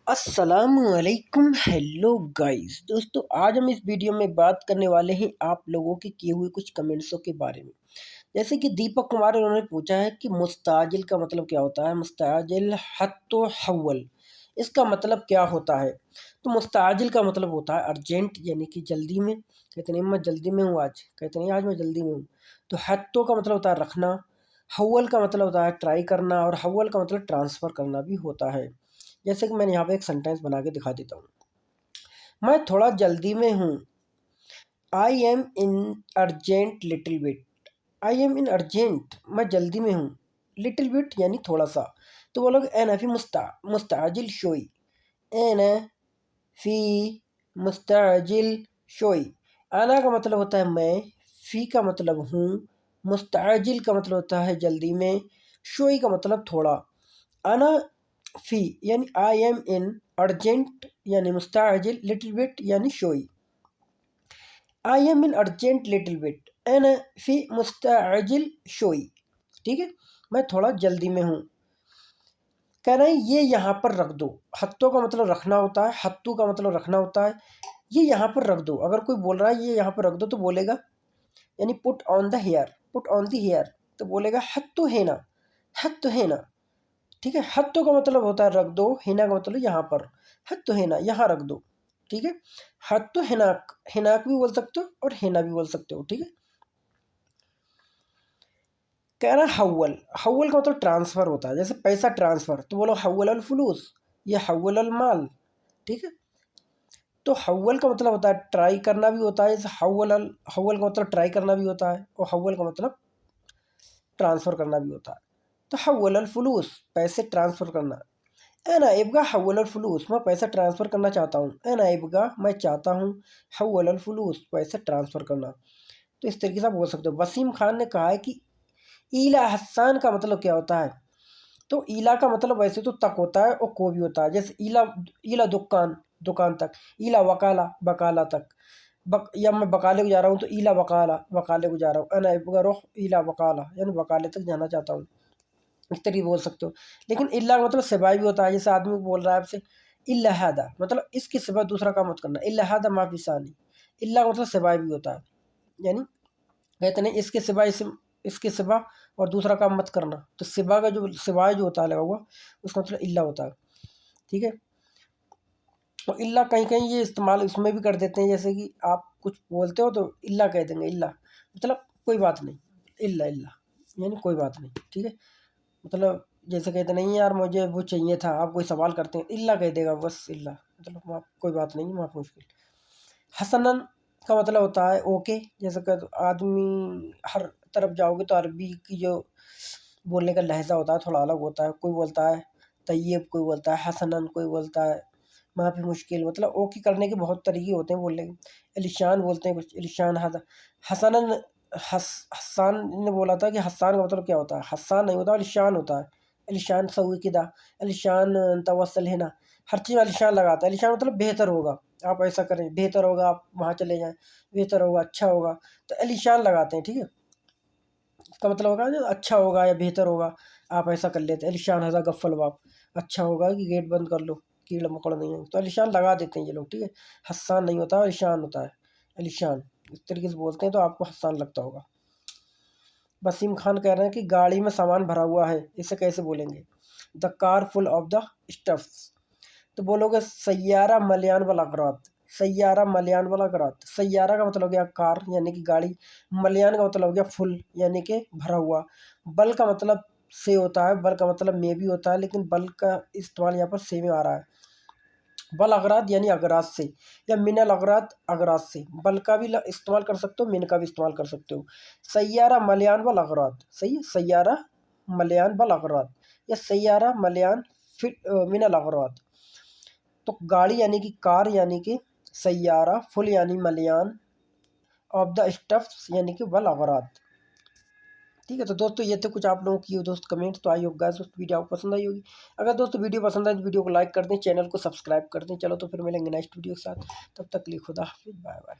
अस्सलामुअलैकुम। Hello guys, दोस्तों आज हम इस वीडियो में बात करने वाले हैं आप लोगों के किए हुए कुछ कमेंट्सों के बारे में। जैसे कि दीपक कुमार उन्होंने पूछा है कि मुस्ताजिल का मतलब क्या होता है। मुस्ताजिल हत्तो हव्वल, इसका मतलब क्या होता है। तो मुस्ताजिल का मतलब होता है अर्जेंट, यानी कि जल्दी में। कहते नहीं मैं जल्दी में हूँ आज, कहते नहीं आज मैं जल्दी में हूँ। तो हत्तो का मतलब होता है रखना, हव्वल का मतलब होता है ट्राई करना, और हव्वल का मतलब ट्रांसफ़र करना भी होता है। जैसे कि मैंने यहाँ पे एक सेंटेंस बना के दिखा देता हूँ। मैं थोड़ा जल्दी में हूँ। आई am in urgent little bit. I am in urgent, मैं जल्दी में हूँ। लिटिल बिट यानी थोड़ा सा। तो वो लोग एना फी मुस्ताजिल शोई, एना फी मुस्ताजिल शोई। आना का मतलब होता है मैं, फी का मतलब हूँ, मुस्ताजिल का मतलब होता है जल्दी में, शोई का मतलब थोड़ा। आना फी यानी आई एम इन, अर्जेंट यानी मुस्ताजिल, लिटिल बिट यानी शोई। I am in urgent little bit, एना फी मुस्ताजिल शोई। ठीक है, मैं थोड़ा जल्दी में हूँ। कह रहे हैं ये यहाँ पर रख दो। हत्तों का मतलब रखना होता है, हत्तू का मतलब रखना होता है। ये यहाँ पर रख दो, अगर कोई बोल रहा है ये यहाँ पर रख दो तो बोलेगा, यानी put on the hair, put on the hair, तो बोलेगा हत्तू है ना, हत्तू है ना। ठीक है, हत्तो का मतलब होता है रख दो, हिना का मतलब यहाँ पर, हत्तो हिना यहाँ रख दो। ठीक है, हत्तो हिनाक, हिनाक भी बोल सकते हो और हिना भी बोल सकते हो। ठीक है, कह रहा है हव्वल, हव्वल का मतलब ट्रांसफ़र होता है। जैसे पैसा ट्रांसफ़र, तो बोलो हव्वल अल फुलूस या हव्वल अल माल। ठीक है, तो हव्वल का मतलब होता है ट्राई करना भी होता है। जैसे हव्वल का मतलब ट्राई करना भी होता है, और हव्वल का मतलब ट्रांसफ़र करना भी होता है। तो हव्वल अल फुलूस, पैसे ट्रांसफ़र करना। अना इब्गा हव्वल फलूस, मैं पैसा ट्रांसफ़र करना चाहता हूँ। अना इब्गा, मैं चाहता हूँ, हव्वल फलूस, पैसा ट्रांसफ़र करना। तो इस तरीके से आप बोल सकते हो। वसीम खान ने कहा है कि ईला हसान का मतलब क्या होता है। तो ईला का मतलब वैसे तो तक होता है और को भी होता है। जैसे ईला, ईला दुकान, दुकान तक। ईला वकाला, बकाला तक। या मैं बकाले को जा रहा हूँ तो ईला वकाला, वकाले को जा रहा हूँ। अना इब्गा रोह ईला वकाला, यानी वकाले तक जाना चाहता हूँ। इस तरीके बोल सकते हो। लेकिन इल्ला का मतलब सिवाय भी होता है। जैसे आदमी बोल रहा है आपसे इल्ला हादा, मतलब इसके सिवा दूसरा काम मत करना। इल्ला हादा माफी सानी, इल्ला का मतलब सिवाय भी होता है, यानी कहते नहीं इसके सिवा, इसके सिवा और दूसरा काम मत करना। तो सिवा का जो सिवाय जो होता है लगा हुआ, उसका मतलब इल्ला होता है। ठीक है, और इल्ला कहीं कहीं ये इस्तेमाल उसमें भी कर देते हैं। जैसे कि आप कुछ बोलते हो तो इल्ला कह देंगे, इल्ला मतलब कोई बात नहीं, इल्ला इल्ला यानी कोई बात नहीं। ठीक है, मतलब जैसे कहते नहीं यार मुझे वो चाहिए था, आप कोई सवाल करते हैं इल्ला कह देगा, बस इल्ला मतलब माफ, कोई बात नहीं, माफ मुश्किल। हसनन का मतलब होता है ओके। जैसे कि आदमी हर तरफ जाओगे तो अरबी की जो बोलने का लहजा होता है थोड़ा अलग होता है। कोई बोलता है तैयब, कोई बोलता है हसनन, कोई बोलता है माफ़ी मुश्किल। मतलब ओके करने के बहुत तरीके होते हैं बोलने के। इलिशान बोलते हैं कुछ, इलिशान हसनन। हसान ने बोला था कि हसान का मतलब क्या होता है। हसान नहीं होता, इलिशान होता है। इलिशान सऊ किदा, इलिशान तवसल है ना, हर चीज़ में इलिशान लगाता है। इलिशान मतलब बेहतर होगा, आप ऐसा करें, बेहतर होगा, आप वहाँ चले जाएँ, बेहतर होगा, अच्छा होगा, तो इलिशान लगाते हैं। ठीक है, इसका मतलब होगा जो अच्छा होगा या बेहतर होगा, आप ऐसा कर लेते हैं। इलिशान हज़ा गफ्फल बाप, अच्छा होगा कि गेट बंद कर लो, कीड़ा मकोड़ा नहीं है, तो इलिशान लगा देते हैं ये लोग। ठीक है, हसान नहीं होता, इलिशान होता है। इलिशान इस तरीके से बोलते हैं, तो आपको हसान लगता होगा। वसीम खान कह रहे हैं कि गाड़ी में सामान भरा हुआ है, इसे कैसे बोलेंगे। The car full of the stuffs, तो बोलोगे सैयारा मलयान वाला अगरात। सैयारा मलयान वाला अगरात, सैयारा का मतलब हो गया कार यानी कि गाड़ी, मलयान का मतलब हो गया फुल यानी कि भरा हुआ। बल का मतलब से होता है, बल का मतलब में भी होता है, लेकिन बल का इस्तेमाल यहाँ पर से में आ रहा है। बल अगरात यानी अगरात से, या मिनल अगरात अगरात से। बल का भी इस्तेमाल कर सकते हो, मिन का भी इस्तेमाल कर सकते हो। सैयारा मलयान बल अगरात, सही है, सैयारा मलयान बल अगरात, या सैयारा मलयान फिर मिनल अगरात। तो गाड़ी यानी कि कार यानी कि सैयारा, फुल यानी मलयान, ऑफ द स्टफ्स यानी कि वल अगरात। ठीक है, तो दोस्तों ये थे कुछ आप लोगों की दोस्त कमेंट। तो आई होप गाइस दोस्त वीडियो आपको पसंद आई होगी। अगर दोस्तों वीडियो पसंद आए तो वीडियो को लाइक कर दें, चैनल को सब्सक्राइब कर दें। चलो तो फिर मिलेंगे नेक्स्ट वीडियो के साथ, तब तक के लिए खुदा हाफिज़, बाय बाय।